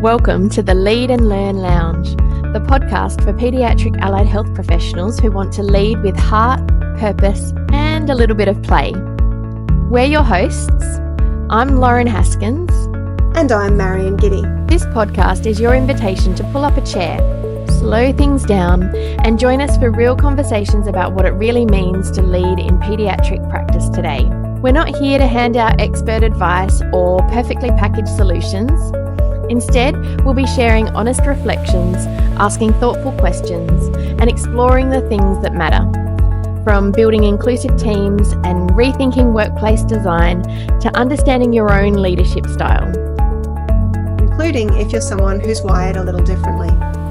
Welcome to the Lead and Learn Lounge, the podcast for paediatric allied health professionals who want to lead with heart, purpose, and a little bit of play. We're your hosts. I'm Lauren Haskins. And I'm Marion Giddy. This podcast is your invitation to pull up a chair, slow things down, and join us for real conversations about what it really means to lead in paediatric practice today. We're not here to hand out expert advice or perfectly packaged solutions. Instead, we'll be sharing honest reflections, asking thoughtful questions, and exploring the things that matter. From building inclusive teams and rethinking workplace design to understanding your own leadership style. Including if you're someone who's wired a little differently.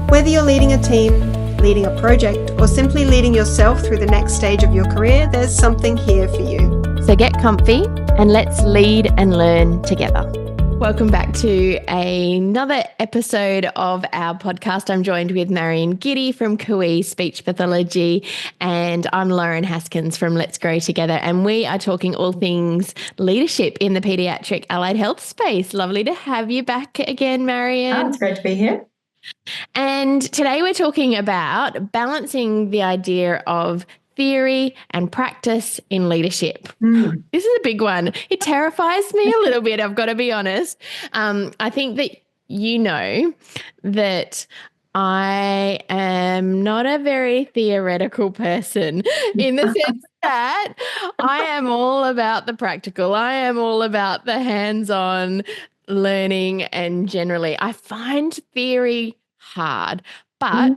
Whether you're leading a team, leading a project, or simply leading yourself through the next stage of your career, there's something here for you. So get comfy and let's lead and learn together. Welcome back to another episode of our podcast. I'm joined with Marion Giddy from CUI Speech Pathology, and I'm Lauren Haskins from Let's Grow Together. And we are talking all things leadership in the paediatric allied health space. Lovely to have you back again, Marion. Oh, it's great to be here. And today we're talking about balancing the idea of theory and practice in leadership. This is a big one. It terrifies me a little bit, I've got to be honest. I think that you know that I am not a very theoretical person in the sense that I am all about the practical. I am all about the hands-on learning, and generally I find theory hard, but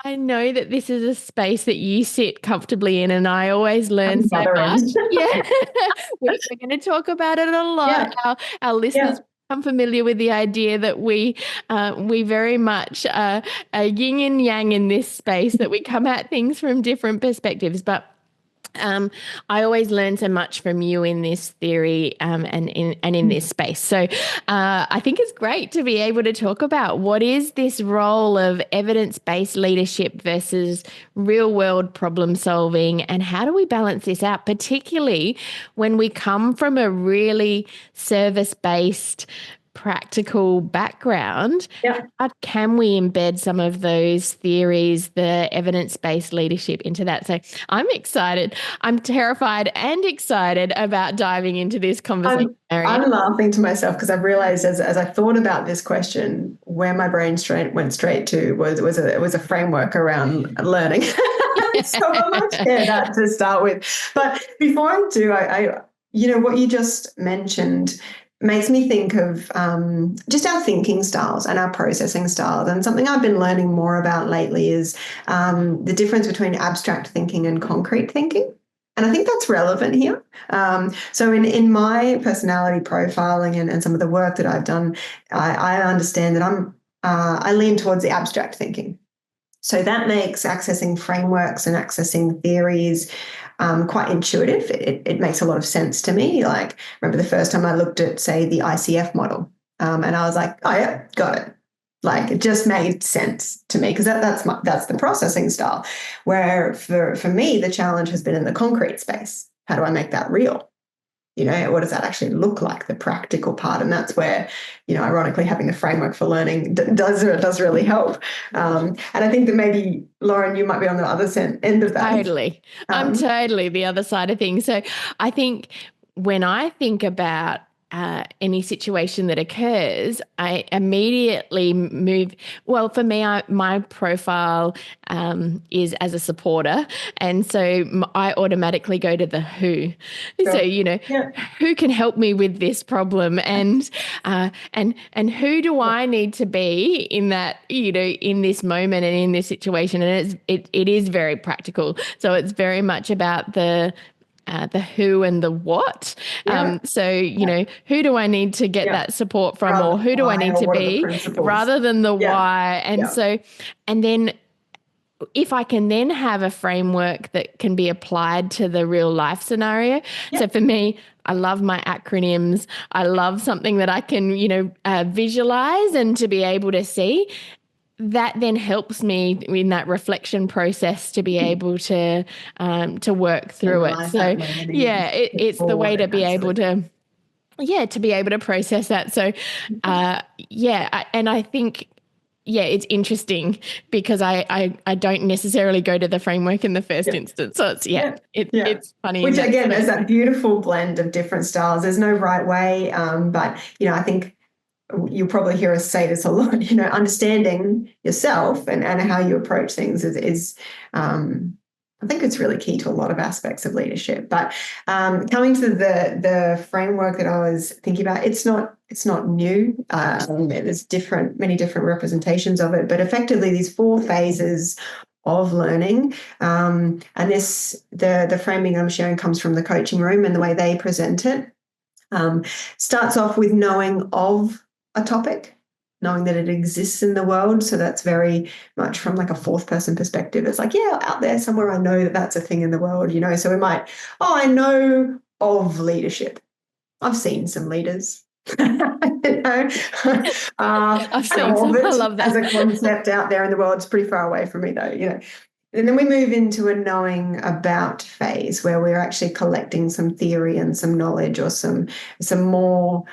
I know that this is a space that you sit comfortably in, and I always learn so much. Yeah, we're going to talk about it a lot. Yeah. Our listeners become familiar with the idea that we very much are yin and yang in this space, that we come at things from different perspectives, but I always learn so much from you in this theory and in this space. So I think it's great to be able to talk about what is this role of evidence-based leadership versus real-world problem solving, and how do we balance this out, particularly when we come from a really service-based practical background. How can we embed some of those theories, the evidence-based leadership, into that? So I'm excited. I'm terrified and excited about diving into this conversation. I'm laughing to myself because I've realized as I thought about this question, where my brain went straight to was a framework around learning. So I might share that to start with. But before I do, I what you just mentioned makes me think of just our thinking styles and our processing styles. And something I've been learning more about lately is the difference between abstract thinking and concrete thinking. And I think that's relevant here. So in my personality profiling and some of the work that I've done, I understand that I lean towards the abstract thinking. So that makes accessing frameworks and accessing theories quite intuitive. It makes a lot of sense to me. Like, remember the first time I looked at, say, the ICF model, and I was like, oh yeah, got it. Like, it just made sense to me because that's the processing style. Where for me, the challenge has been in the concrete space. How do I make that real? What does that actually look like, the practical part? And that's where, ironically, having the framework for learning does really help. And I think that maybe, Lauren, you might be on the other end of that. Totally. I'm totally the other side of things. So I think when I think about any situation that occurs, I immediately move. Well, for me, my profile is as a supporter, and so I automatically go to the who. Sure. So who can help me with this problem, and who do I need to be in that in this moment and in this situation, and it is very practical. So it's very much about the who and the what. Who do I need to get that support from, or who do I need to be, rather than the why? And so, and then if I can then have a framework that can be applied to the real life scenario. So for me, I love my acronyms. I love something that I can, visualize and to be able to see. That then helps me in that reflection process to be able to work through it. So it's the way to be able to to be able to process that. So, and I think, it's interesting because I don't necessarily go to the framework in the first instance. So it's funny. Which again, there's that beautiful blend of different styles. There's no right way, but I think you'll probably hear us say this a lot. Understanding yourself and how you approach things is I think it's really key to a lot of aspects of leadership. But coming to the framework that I was thinking about, it's not new. There's many different representations of it, but effectively these 4 phases of learning. And the framing I'm sharing comes from the coaching room and the way they present it. Starts off with knowing of a topic, knowing that it exists in the world. So that's very much from like a 4th person perspective. It's like, out there somewhere I know that that's a thing in the world, So we might, I know of leadership. I've seen some leaders. I've seen some. I love that. As a concept out there in the world. It's pretty far away from me though, And then we move into a knowing about phase where we're actually collecting some theory and some knowledge or some more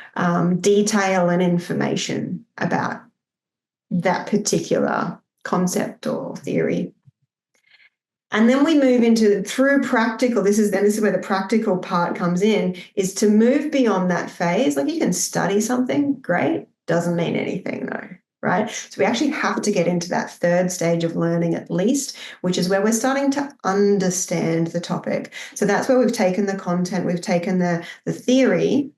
detail and information about that particular concept or theory. And then we move into through practical. This is where the practical part comes in, is to move beyond that phase. Like you can study something, great, doesn't mean anything though. Right? So we actually have to get into that 3rd stage of learning at least, which is where we're starting to understand the topic. So that's where we've taken the content, we've taken the theory,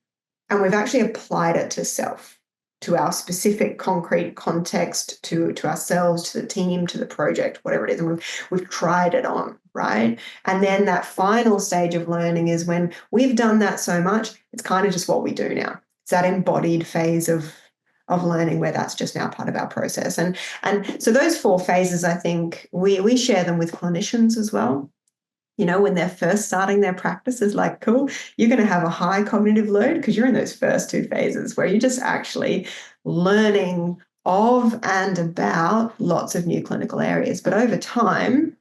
and we've actually applied it to self, to our specific concrete context, to ourselves, to the team, to the project, whatever it is. And we've tried it on, right? And then that final stage of learning is when we've done that so much, it's kind of just what we do now. It's that embodied phase of learning where that's just now part of our process. And so those 4 phases, I think we share them with clinicians as well. When they're first starting their practice, is like, cool, you're going to have a high cognitive load because you're in those first 2 phases where you're just actually learning of and about lots of new clinical areas. But over time,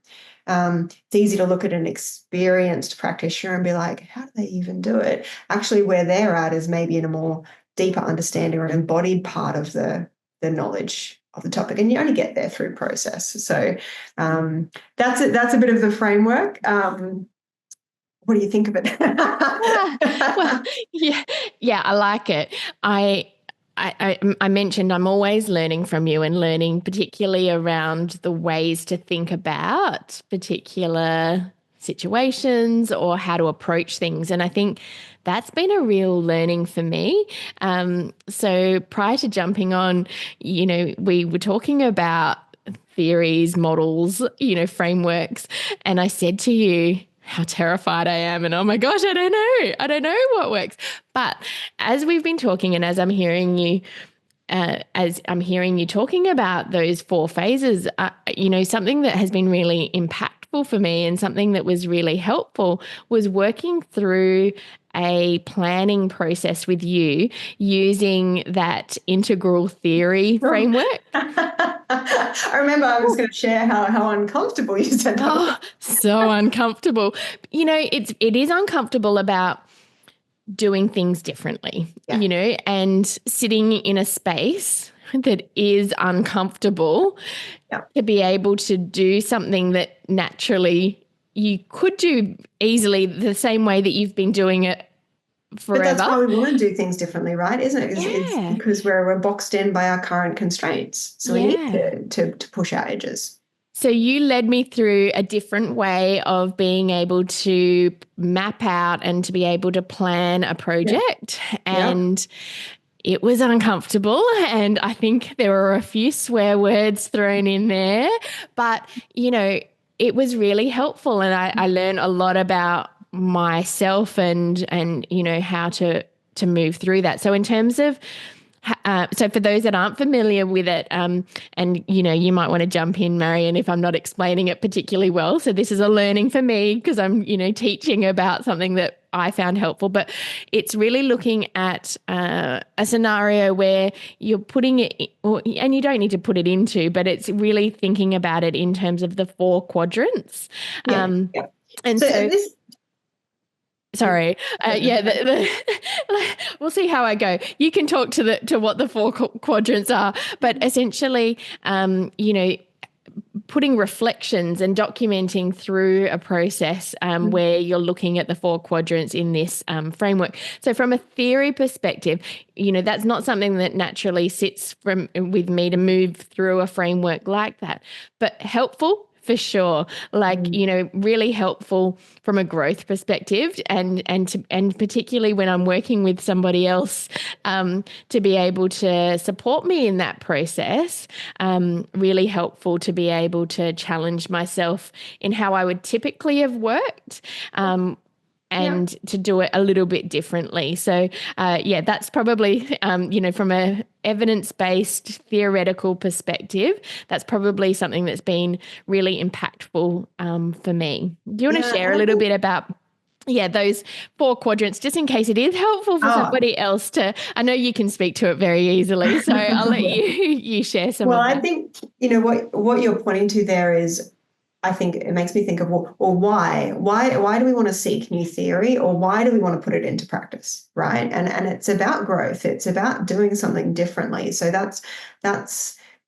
it's easy to look at an experienced practitioner and be like, how do they even do it? Actually, where they're at is maybe in a more deeper understanding or an embodied part of the knowledge of the topic, and you only get there through process. So that's it. That's a bit of the framework. What do you think of it? Well, I like it. I mentioned I'm always learning from you and learning particularly around the ways to think about particular situations or how to approach things. And I think that's been a real learning for me. So prior to jumping on, we were talking about theories, models, frameworks. And I said to you how terrified I am. And oh my gosh, I don't know what works. But as we've been talking and as I'm hearing you, talking about those 4 phases, something that has been really impactful for me and something that was really helpful was working through a planning process with you using that integral theory framework. I remember I was going to share how uncomfortable you said that. Oh, so uncomfortable. It is uncomfortable about doing things differently, and sitting in a space that is uncomfortable to be able to do something that naturally you could do easily the same way that you've been doing it forever. But that's why we want to do things differently, right? Isn't it? It's because we're boxed in by our current constraints. So we need to push our edges. So you led me through a different way of being able to map out and to be able to plan a project. And it was uncomfortable. And I think there were a few swear words thrown in there. But, it was really helpful. And I learned a lot about myself and how to move through that. So in terms of so for those that aren't familiar with it, and you might want to jump in, Marion, if I'm not explaining it particularly well. So this is a learning for me because I'm teaching about something that I found helpful. But it's really looking at a scenario where you're putting it, and you don't need to put it into, but it's really thinking about it in terms of the 4 quadrants. And so Sorry. We'll see how I go. You can talk to what the four quadrants are, but essentially, putting reflections and documenting through a process where you're looking at the four quadrants in this framework. So from a theory perspective, that's not something that naturally sits with me to move through a framework like that, but helpful for sure. Really helpful from a growth perspective and particularly when I'm working with somebody else to be able to support me in that process, really helpful to be able to challenge myself in how I would typically have worked. And to do it a little bit differently. So, that's probably, from a evidence-based theoretical perspective, that's probably something that's been really impactful for me. Do you want to share a little bit about, those four quadrants, just in case it is helpful for somebody else to, I know you can speak to it very easily, so I'll let you share some of that. Well, I think, what you're pointing to there is, I think it makes me think of, why do we want to seek new theory, or why do we want to put it into practice, right? And it's about growth. It's about doing something differently. So that's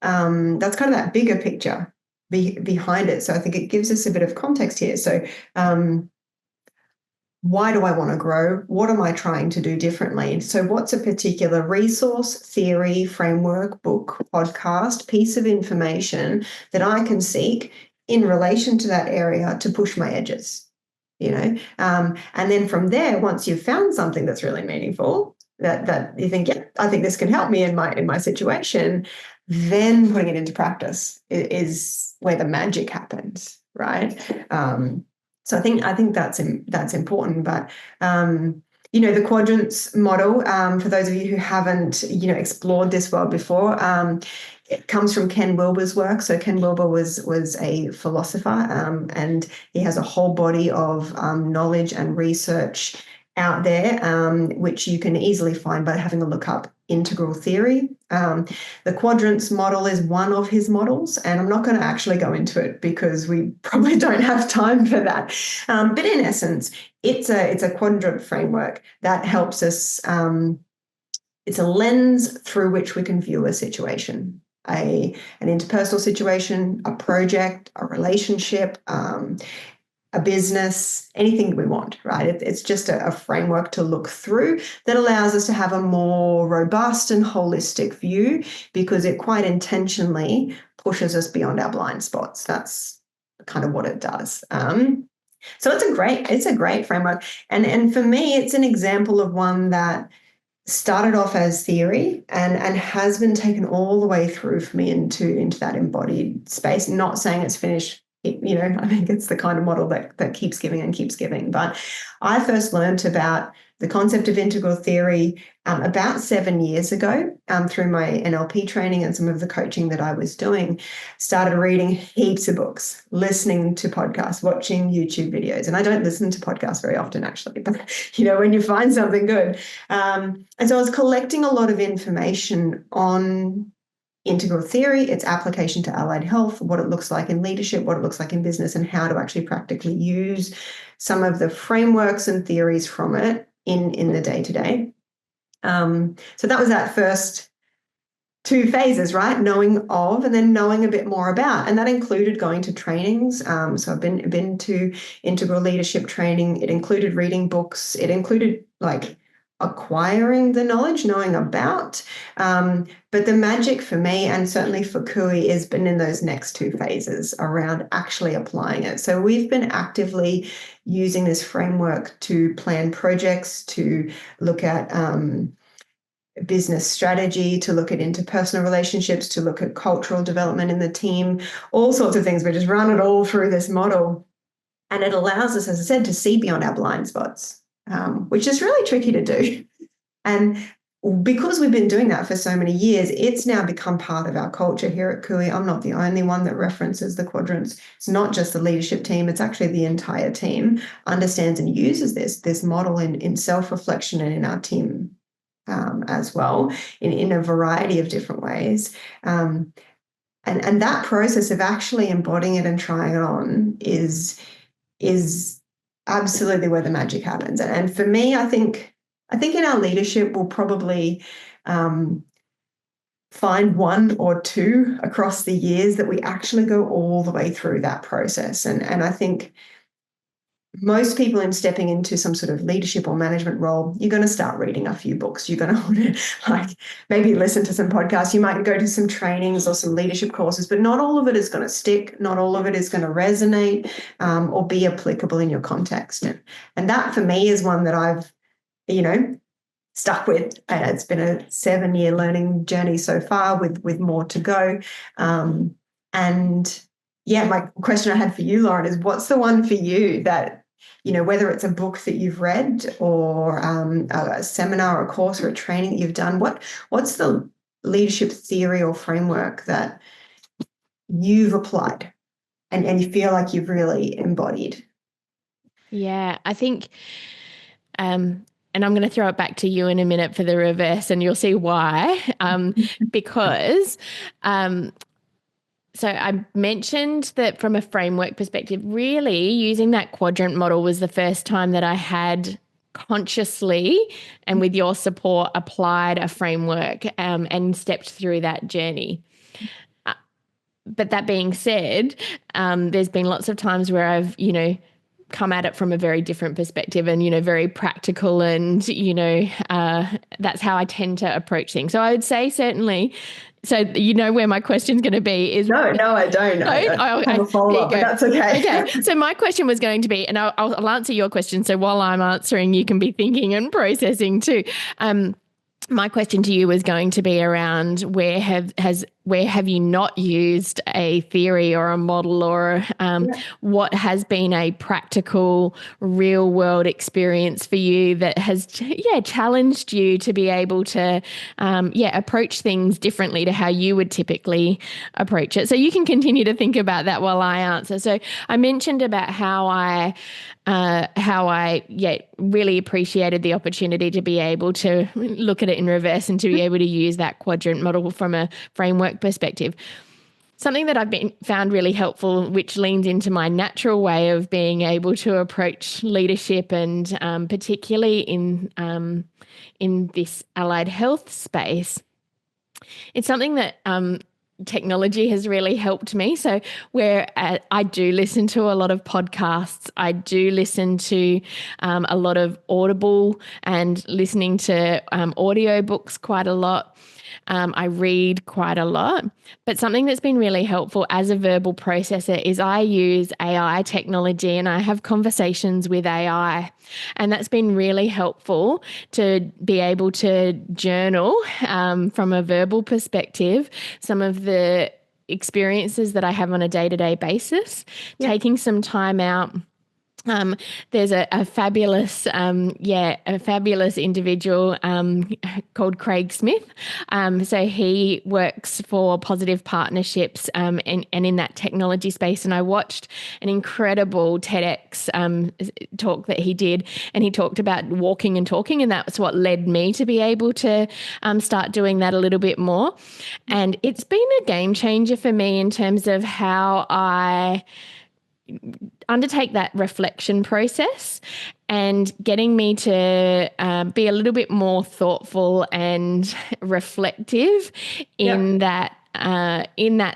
kind of that bigger picture behind it. So I think it gives us a bit of context here. So why do I want to grow? What am I trying to do differently? So what's a particular resource, theory, framework, book, podcast, piece of information that I can seek in relation to that area to push my edges, and then from there, once you've found something that's really meaningful, that you think, I think this can help me in my situation, then putting it into practice is where the magic happens, right? So I think that's important. But the quadrants model, for those of you who haven't explored this world before, it comes from Ken Wilber's work. So Ken Wilber was a philosopher, and he has a whole body of knowledge and research out there, which you can easily find by having a look up integral theory. The quadrants model is one of his models, and I'm not going to actually go into it because we probably don't have time for that. But in essence, it's a quadrant framework that helps us. It's a lens through which we can view a situation. An interpersonal situation, a project, a relationship, a business, anything we want, right? It's just a framework to look through that allows us to have a more robust and holistic view, because it quite intentionally pushes us beyond our blind spots. That's kind of what it does. So it's a great framework. And for me, it's an example of one that started off as theory and has been taken all the way through for me into that embodied space. Not saying it's finished, I think it's the kind of model that keeps giving and keeps giving. But I first learned about the concept of integral theory about 7 years ago through my NLP training and some of the coaching that I was doing. Started reading heaps of books, listening to podcasts, watching YouTube videos. And I don't listen to podcasts very often, actually, but when you find something good. And so I was collecting a lot of information on integral theory, its application to allied health, what it looks like in leadership, what it looks like in business, and how to actually practically use some of the frameworks and theories from it in the day-to-day. So that was that first 2 phases, right? Knowing of and then knowing a bit more about. And that included going to trainings. So I've been to integral leadership training. It included reading books. It included acquiring the knowledge, knowing about. But the magic for me, and certainly for Kui, has been in those next 2 phases around actually applying it. So we've been actively using this framework to plan projects, to look at business strategy, to look at interpersonal relationships, to look at cultural development in the team, all sorts of things. We just run it all through this model. And it allows us, as I said, to see beyond our blind spots, which is really tricky to do. And because we've been doing that for so many years, it's now become part of our culture here at Kui. I'm not the only one that references the quadrants. It's not just the leadership team. It's actually the entire team understands and uses this model in self-reflection and in our team as well, in a variety of different ways. And that process of actually embodying it and trying it on is absolutely where the magic happens. And for me, I think in our leadership, we'll probably find one or two across the years that we actually go all the way through that process. And I think most people in stepping into some sort of leadership or management role, you're going to start reading a few books. You're going to want to maybe listen to some podcasts. You might go to some trainings or some leadership courses, but not all of it is going to stick. Not all of it is going to resonate or be applicable in your context. And that for me is one that I've, stuck with. It's been a 7-year learning journey so far with more to go. And yeah, my question I had for you, Lauren, is what's the one for you that, whether it's a book that you've read or a seminar or a course or a training that you've done, what's the leadership theory or framework that you've applied and you feel like you've really embodied? Yeah, I think, and I'm going to throw it back to you in a minute for the reverse, and you'll see why. Because so I mentioned that from a framework perspective, really using that quadrant model was the first time that I had consciously and with your support applied a framework and stepped through that journey. But that being said, there's been lots of times where I've, come at it from a very different perspective and, very practical and, that's how I tend to approach things. So I would say certainly, so where my question's going to be is... No, I don't. I have a follow-up, but that's okay. Okay, so my question was going to be, and I'll answer your question, so while I'm answering, you can be thinking and processing too. My question to you was going to be around where have you not used a theory or a model or what has been a practical real world experience for you that has challenged you to be able to approach things differently to how you would typically approach it. So you can continue to think about that while I answer. So I mentioned about how I really appreciated the opportunity to be able to look at it in reverse and to be able to use that quadrant model from a framework perspective. Something that I've found really helpful, which leans into my natural way of being able to approach leadership and particularly in this allied health space, it's something that technology has really helped me. So where I do listen to a lot of podcasts, I do listen to a lot of Audible and listening to audiobooks quite a lot. I read quite a lot, but something that's been really helpful as a verbal processor is I use AI technology and I have conversations with AI, and that's been really helpful to be able to journal from a verbal perspective some of the experiences that I have on a day-to-day basis, taking some time out. There's a fabulous individual called Craig Smith. So he works for Positive Partnerships and in that technology space. And I watched an incredible TEDx talk that he did, and he talked about walking and talking, and that's what led me to be able to start doing that a little bit more. And it's been a game changer for me in terms of how I undertake that reflection process and getting me to be a little bit more thoughtful and reflective in that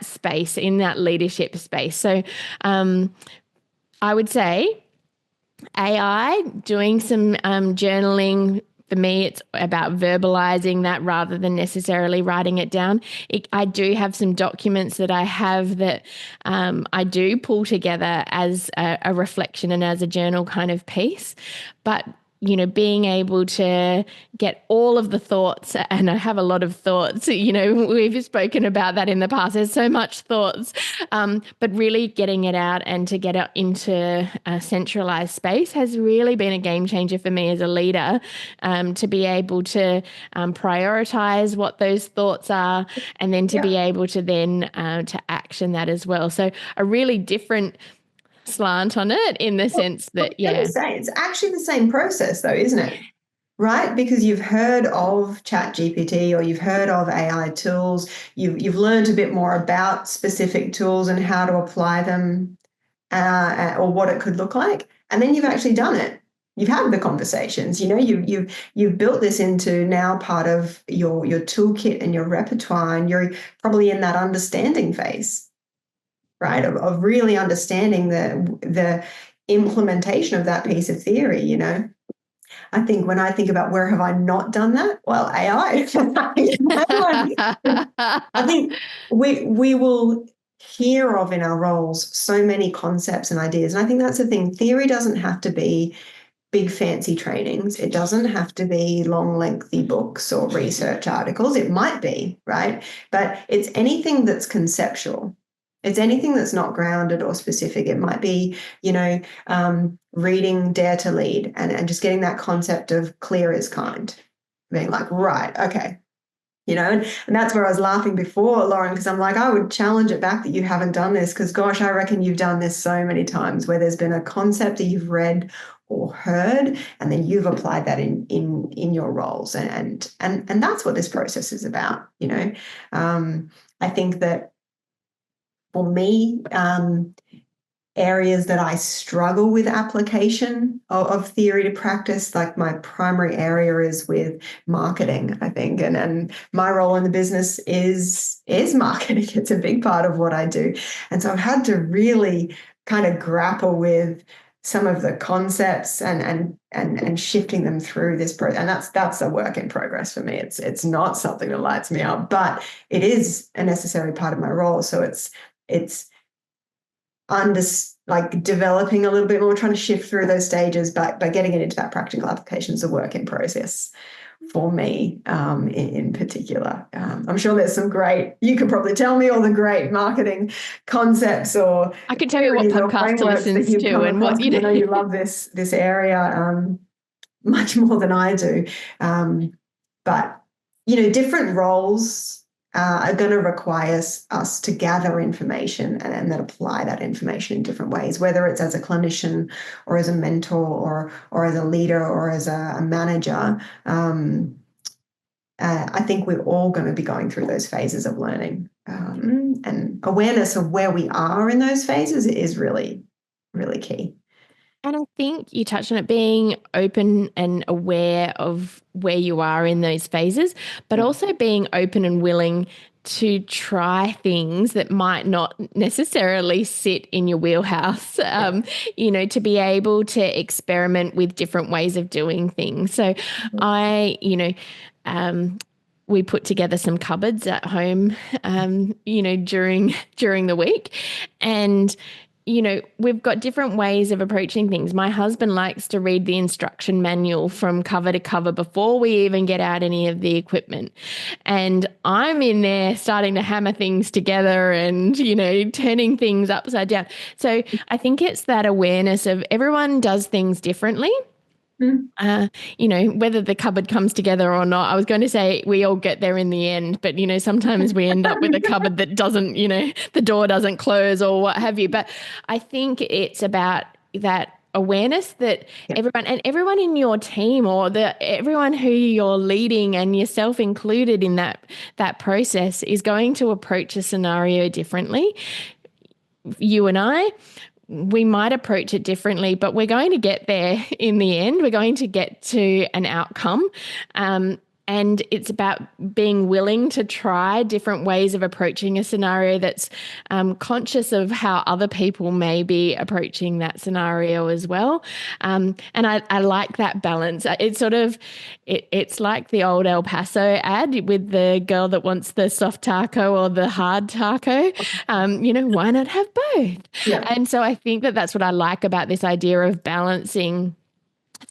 space, in that leadership space. So I would say AI, doing some journaling. For me, it's about verbalizing that rather than necessarily writing it down. I do have some documents that I have that I do pull together as a reflection and as a journal kind of piece. But being able to get all of the thoughts, and I have a lot of thoughts, we've spoken about that in the past. There's so much thoughts, but really getting it out and to get it into a centralized space has really been a game changer for me as a leader, to be able to prioritize what those thoughts are and then to be able to then to action that as well. So a really different slant on it in the sense that it's actually the same process though, isn't it? Right? Because you've heard of ChatGPT or you've heard of AI tools, you've learned a bit more about specific tools and how to apply them or what it could look like, And then you've actually done it. You've had the conversations, you've built this into now part of your toolkit and your repertoire, and you're probably in that understanding phase, right? Of really understanding the implementation of that piece of theory, I think when I think about where have I not done that? Well, AI. I think we will hear of in our roles so many concepts and ideas. And I think that's the thing. Theory doesn't have to be big fancy trainings. It doesn't have to be long, lengthy books or research articles. It might be, right? But it's anything that's conceptual. It's anything that's not grounded or specific. It might be, reading Dare to Lead and just getting that concept of clear is kind, being like, right, okay. And that's where I was laughing before, Lauren, because I'm like, I would challenge it back that you haven't done this, because gosh, I reckon you've done this so many times where there's been a concept that you've read or heard, and then you've applied that in your roles. And that's what this process is about, I think that for me, areas that I struggle with application of theory to practice, like my primary area is with marketing, I think. And my role in the business is marketing. It's a big part of what I do. And so I've had to really kind of grapple with some of the concepts and shifting them through this process. And that's a work in progress for me. It's not something that lights me up, but it is a necessary part of my role. So it's developing a little bit more, trying to shift through those stages, but getting it into that practical application is a work in process for me in particular. I'm sure there's some great, you could probably tell me all the great marketing concepts, or I can tell you what podcast to listen to and what, I know you love this area much more than I do. But, different roles are going to require us to gather information and then apply that information in different ways, whether it's as a clinician or as a mentor or as a leader or as a manager. I think we're all going to be going through those phases of learning, and awareness of where we are in those phases is really, really key. And I think you touched on it, being open and aware of where you are in those phases, but also being open and willing to try things that might not necessarily sit in your wheelhouse, to be able to experiment with different ways of doing things. So we put together some cupboards at home, during the week, and we've got different ways of approaching things. My husband likes to read the instruction manual from cover to cover before we even get out any of the equipment. And I'm in there starting to hammer things together and, turning things upside down. So I think it's that awareness of everyone does things differently. Whether the cupboard comes together or not. I was going to say we all get there in the end, but, sometimes we end up with a cupboard that doesn't, the door doesn't close or what have you. But I think it's about that awareness that everyone in your team or everyone who you're leading and yourself included in that process is going to approach a scenario differently. You and I, we might approach it differently, but we're going to get there in the end. We're going to get to an outcome. And it's about being willing to try different ways of approaching a scenario that's conscious of how other people may be approaching that scenario as well. And I like that balance. It's sort of, it's like the old El Paso ad with the girl that wants the soft taco or the hard taco. Why not have both? Yeah. And so I think that's what I like about this idea of balancing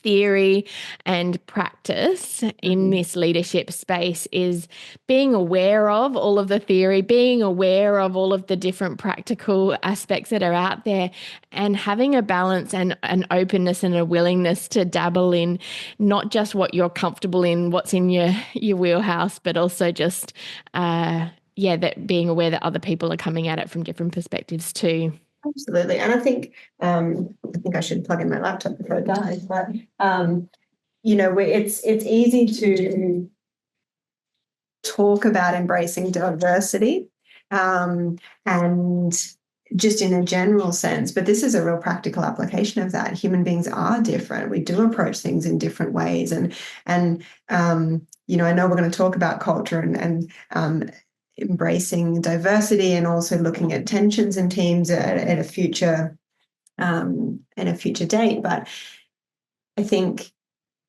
theory and practice in this leadership space, is being aware of all of the theory, being aware of all of the different practical aspects that are out there, and having a balance and an openness and a willingness to dabble in not just what you're comfortable in, what's in your wheelhouse, but also just that being aware that other people are coming at it from different perspectives too. Absolutely. And I think I should plug in my laptop before it dies, but it's easy to talk about embracing diversity, and just in a general sense, but this is a real practical application of that. Human beings are different. We do approach things in different ways. And you know, I know we're going to talk about culture and embracing diversity, and also looking at tensions in teams at a future date. But I think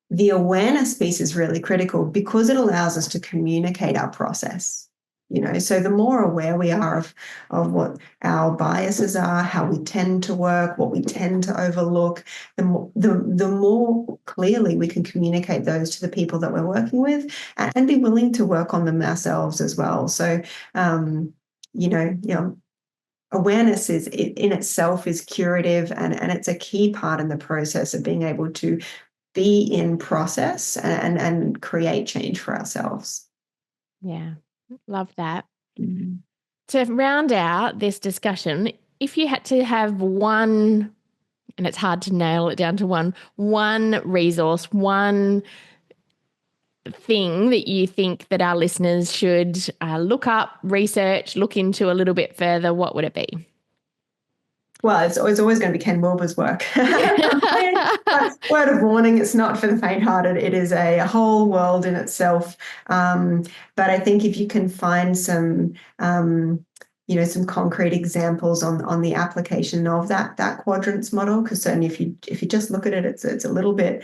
the awareness piece is really critical, because it allows us to communicate our process. You know, so the more aware we are of what our biases are, how we tend to work, what we tend to overlook, the more clearly we can communicate those to the people that we're working with, and be willing to work on them ourselves as well. So, you know, awareness is in itself is curative, and it's a key part in the process of being able to be in process and create change for ourselves. Yeah. Love that. To round out this discussion, if you had to have one, and it's hard to nail it down to one resource, one thing that you think that our listeners should look up, research, look into a little bit further, what would it be? Well, it's always going to be Ken Wilber's work. Word of warning, it's not for the faint-hearted. It is a whole world in itself. But I think if you can find some, you know, some concrete examples on the application of that quadrants model, because certainly if you just look at it, it's a little bit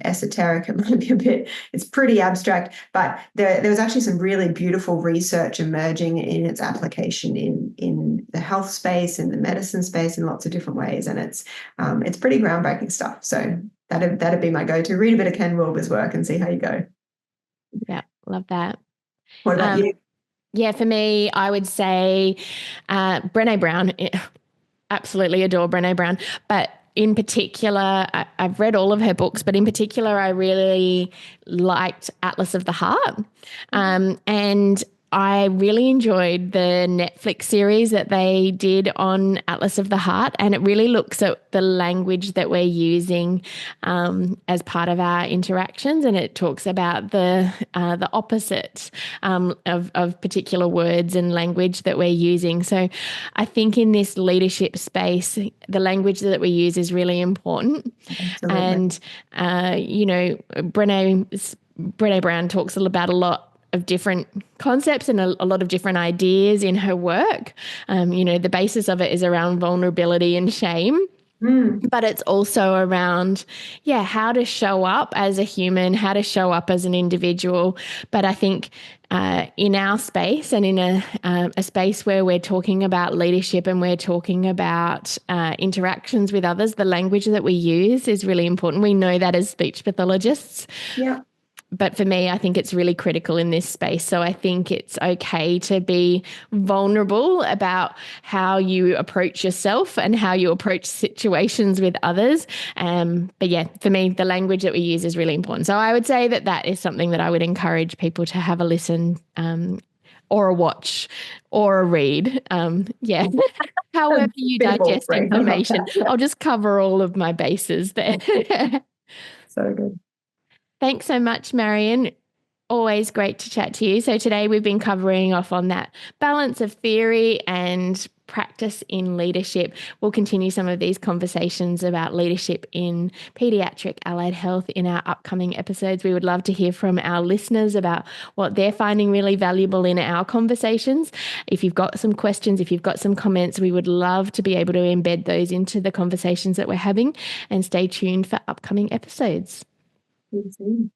esoteric. It might be a bit, it's pretty abstract, but there was actually some really beautiful research emerging in its application in the health space, in the medicine space, in lots of different ways, and it's pretty groundbreaking stuff. So that'd be my go-to. Read a bit of Ken Wilber's work and see how you go. Yeah, love that. What about you? Yeah, for me, I would say Brené Brown. Absolutely adore Brené Brown, but in particular, I've read all of her books, but in particular, I really liked Atlas of the Heart. And I really enjoyed the Netflix series that they did on Atlas of the Heart, and it really looks at the language that we're using as part of our interactions, and it talks about the opposite of particular words and language that we're using. So I think in this leadership space, the language that we use is really important. Absolutely. And you know, Brené Brown talks about a lot of different concepts and a lot of different ideas in her work. You know, the basis of it is around vulnerability and shame. But it's also around, how to show up as a human, how to show up as an individual. But I think in our space, and in a space where we're talking about leadership and we're talking about interactions with others, the language that we use is really important. We know that as speech pathologists. Yeah. But for me, I think it's really critical in this space. So I think it's okay to be vulnerable about how you approach yourself and how you approach situations with others. But yeah, for me, the language that we use is really important. So I would say that is something that I would encourage people to have a listen or a watch or a read. However you digest information. I'll just cover all of my bases there. So good. Thanks so much, Marion. Always great to chat to you. So today we've been covering off on that balance of theory and practice in leadership. We'll continue some of these conversations about leadership in paediatric allied health in our upcoming episodes. We would love to hear from our listeners about what they're finding really valuable in our conversations. If you've got some questions, if you've got some comments, we would love to be able to embed those into the conversations that we're having, and stay tuned for upcoming episodes. Thank you.